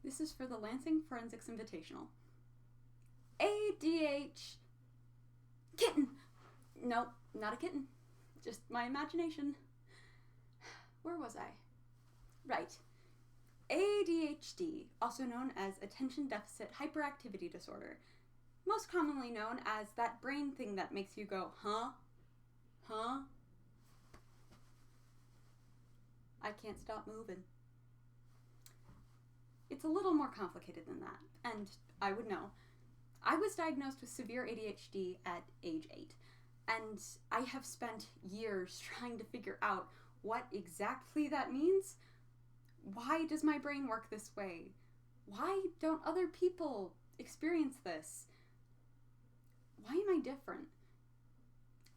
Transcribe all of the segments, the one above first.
This is for the Lansing Forensics Invitational. ADH... Kitten! Nope, not a kitten. Just my imagination. Where was I? Right. ADHD, also known as Attention Deficit Hyperactivity Disorder. Most commonly known as that brain thing that makes you go, huh? Huh? I can't stop moving. It's a little more complicated than that, and I would know. I was diagnosed with severe ADHD at age 8, and I have spent years trying to figure out what exactly that means. Why does my brain work this way? Why don't other people experience this? Why am I different?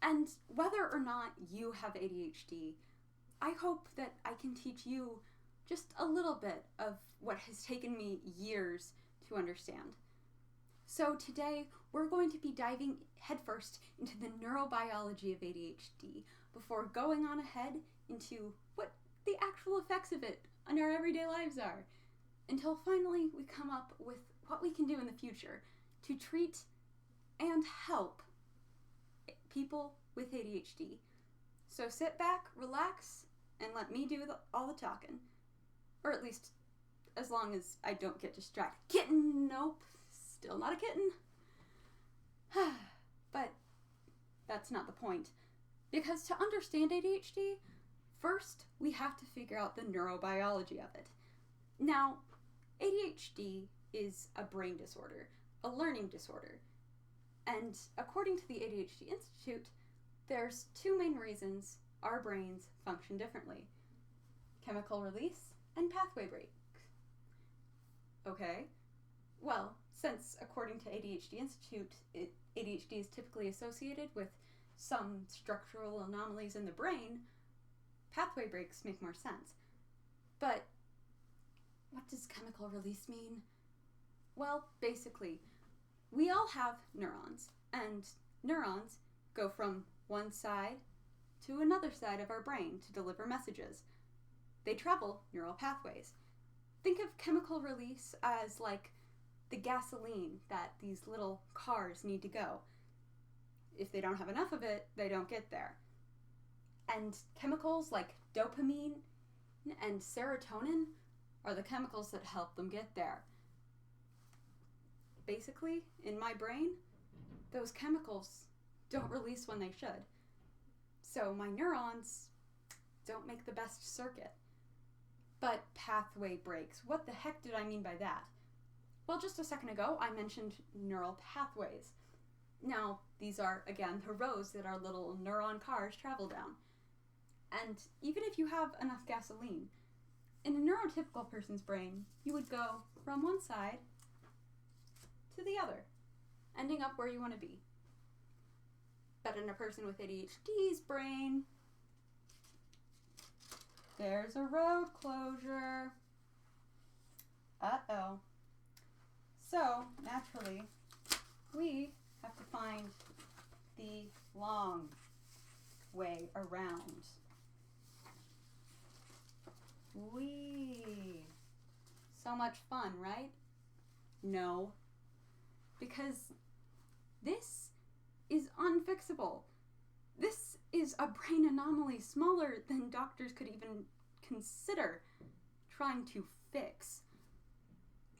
And whether or not you have ADHD, I hope that I can teach you just a little bit of what has taken me years to understand. So today, we're going to be diving headfirst into the neurobiology of ADHD before going on ahead into what the actual effects of it on our everyday lives are, until finally we come up with what we can do in the future to treat and help people with ADHD. So sit back, relax, and let me do all the talking. Or at least, as long as I don't get distracted. Kitten! Nope. Still not a kitten. But that's not the point. Because to understand ADHD, first we have to figure out the neurobiology of it. Now, ADHD is a brain disorder, a learning disorder. And according to the ADHD Institute, there's two main reasons our brains function differently: chemical release and pathway break. Okay, well, since according to ADHD Institute, ADHD is typically associated with some structural anomalies in the brain, pathway breaks make more sense. But what does chemical release mean? Well, basically, we all have neurons, and neurons go from one side to another side of our brain to deliver messages. They travel neural pathways. Think of chemical release as like the gasoline that these little cars need to go. If they don't have enough of it, they don't get there. And chemicals like dopamine and serotonin are the chemicals that help them get there. Basically, in my brain, those chemicals don't release when they should. So my neurons don't make the best circuit. But pathway breaks. What the heck did I mean by that? Well, just a second ago, I mentioned neural pathways. Now, these are, again, the roads that our little neuron cars travel down. And even if you have enough gasoline, in a neurotypical person's brain, you would go from one side to the other, ending up where you want to be. But in a person with ADHD's brain, there's a road closure. Uh-oh. So, naturally, we have to find the long way around. Whee! So much fun, right? No. Because this is unfixable. This is a brain anomaly smaller than doctors could even consider trying to fix.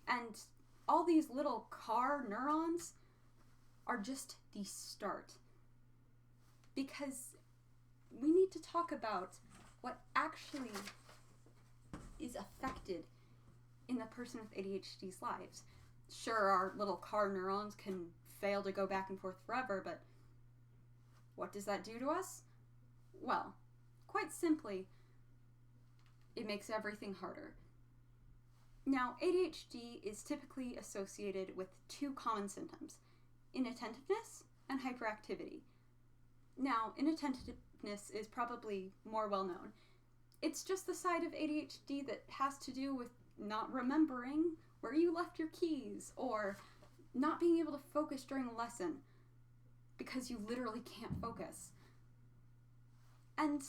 And all these little car neurons are just the start. Because we need to talk about what actually is affected in the person with ADHD's lives. Sure, our little car neurons can fail to go back and forth forever, but what does that do to us? Well, quite simply, it makes everything harder. Now, ADHD is typically associated with two common symptoms: inattentiveness and hyperactivity. Now, inattentiveness is probably more well known. It's just the side of ADHD that has to do with not remembering where you left your keys, or not being able to focus during a lesson because you literally can't focus. And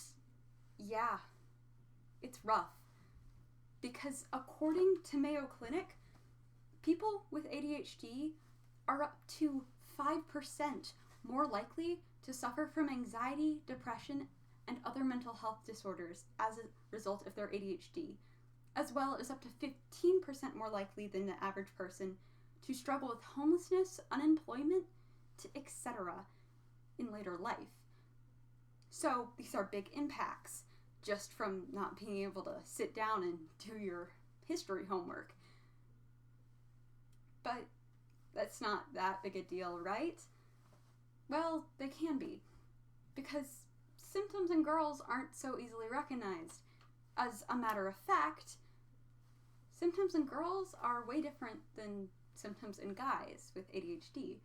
yeah, it's rough. Because according to Mayo Clinic, People with ADHD are up to 5% more likely to suffer from anxiety, depression, and other mental health disorders as a result of their ADHD, as well as up to 15% more likely than the average person to struggle with homelessness, unemployment, etc. in later life. So these are big impacts just from not being able to sit down and do your history homework. But that's not that big a deal, right? Well, they can be, because symptoms in girls aren't so easily recognized. As a matter of fact, symptoms in girls are way different than symptoms in guys with ADHD.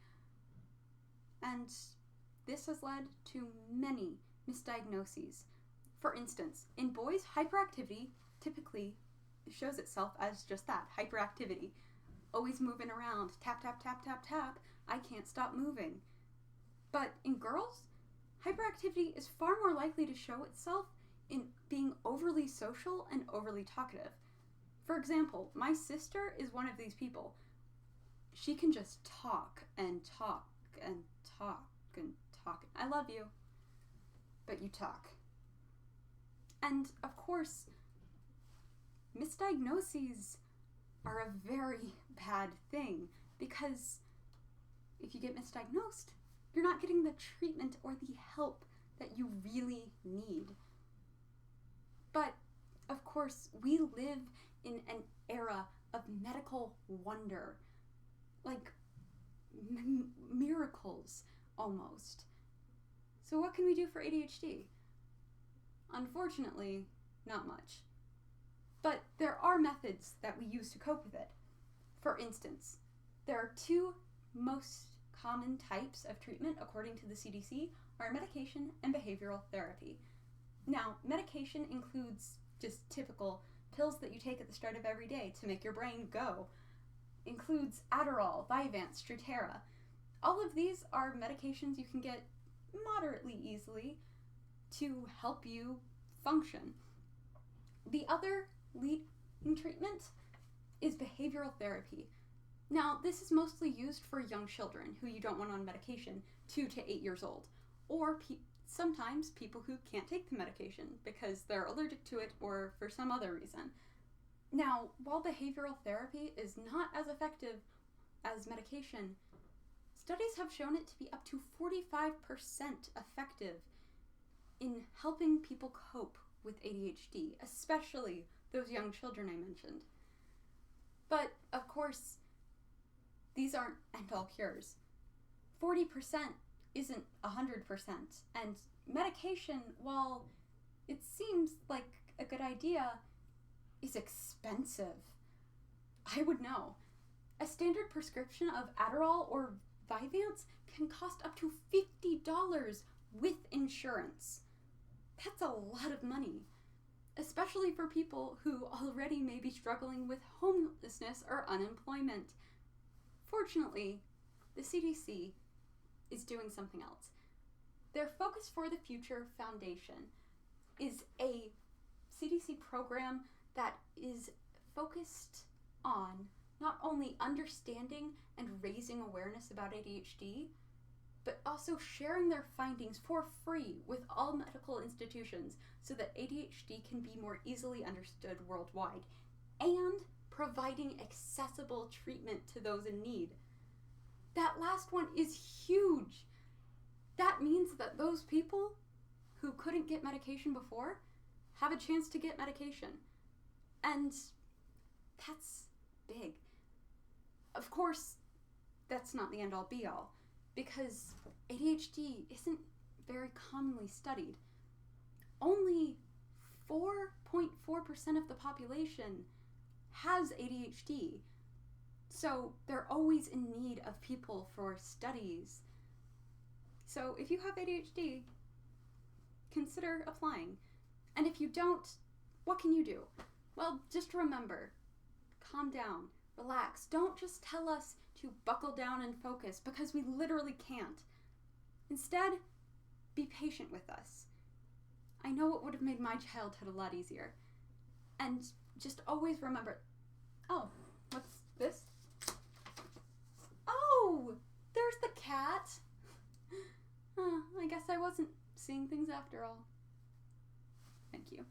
And this has led to many misdiagnoses. For instance, in boys, hyperactivity typically shows itself as just that, hyperactivity. Always moving around, tap, tap, tap, tap, tap, I can't stop moving. But in girls, hyperactivity is far more likely to show itself in being overly social and overly talkative. For example, my sister is one of these people. She can just talk and talk and talk and talk. I love you, but you talk. And of course, misdiagnoses are a very bad thing, because if you get misdiagnosed, you're not getting the treatment or the help that you really need. But of course, we live in an era of medical wonder, like miracles almost. So what can we do for ADHD? Unfortunately, not much. But there are methods that we use to cope with it. For instance, there are two most common types of treatment according to the CDC are medication and behavioral therapy. Now, medication includes just typical pills that you take at the start of every day to make your brain go. Includes Adderall, Vyvanse, Strattera. All of these are medications you can get moderately easily to help you function. The other leading treatment is behavioral therapy. Now, this is mostly used for young children who you don't want on medication, 2 to 8 years old, or sometimes people who can't take the medication because they're allergic to it or for some other reason. Now, while behavioral therapy is not as effective as medication, studies have shown it to be up to 45% effective in helping people cope with ADHD, especially those young children I mentioned. But, of course, these aren't end-all cures. 40% isn't 100%, and medication, while it seems like a good idea, is expensive. I would know. A standard prescription of Adderall or Vyvanse can cost up to $50 with insurance. That's a lot of money, especially for people who already may be struggling with homelessness or unemployment. Fortunately, the CDC is doing something else. Their Focus for the Future Foundation is a CDC program that is focused on not only understanding and raising awareness about ADHD, but also sharing their findings for free with all medical institutions so that ADHD can be more easily understood worldwide, and providing accessible treatment to those in need. That last one is huge. That means that those people who couldn't get medication before have a chance to get medication. And that's big. Of course, that's not the end-all be-all, because ADHD isn't very commonly studied. Only 4.4% of the population has ADHD, so they're always in need of people for studies. So if you have ADHD, consider applying. And if you don't, what can you do? Well, just remember, calm down, relax. Don't just tell us to buckle down and focus, because we literally can't. Instead, be patient with us. I know it would have made my childhood a lot easier. And just always remember, oh, what's this? wasn't seeing things after all. Thank you.